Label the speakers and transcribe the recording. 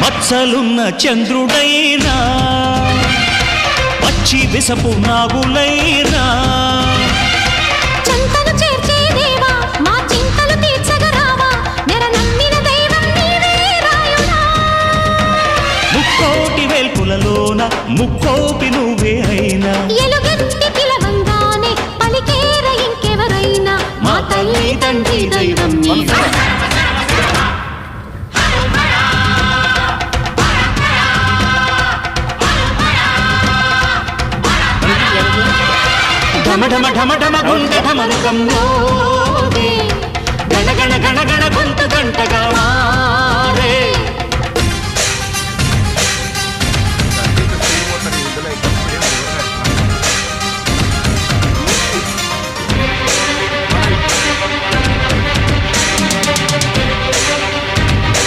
Speaker 1: మచ్చలున్న చంద్రుడైనా పచ్చి విసపు నాగులైనా
Speaker 2: చంతను చేర్చే దేవా మా చింతలు తీర్చగరావా నెర నమ్మిన దైవం నీవే రాయుడా
Speaker 1: ముక్కోటి వేల్పులలోన ముక్కోపి నువ్వే అయినా
Speaker 2: ఎలుగెత్తి పిలవంగానే పలికేర ఇంకెవరైనా మా తల్లి తండ్రి దైవం నీవే
Speaker 1: ఢమ ఢమ ఢమ ఢమ గుంట ఢమరుగం మోగే గణ గణ గణ గణ గొంతు గంటగా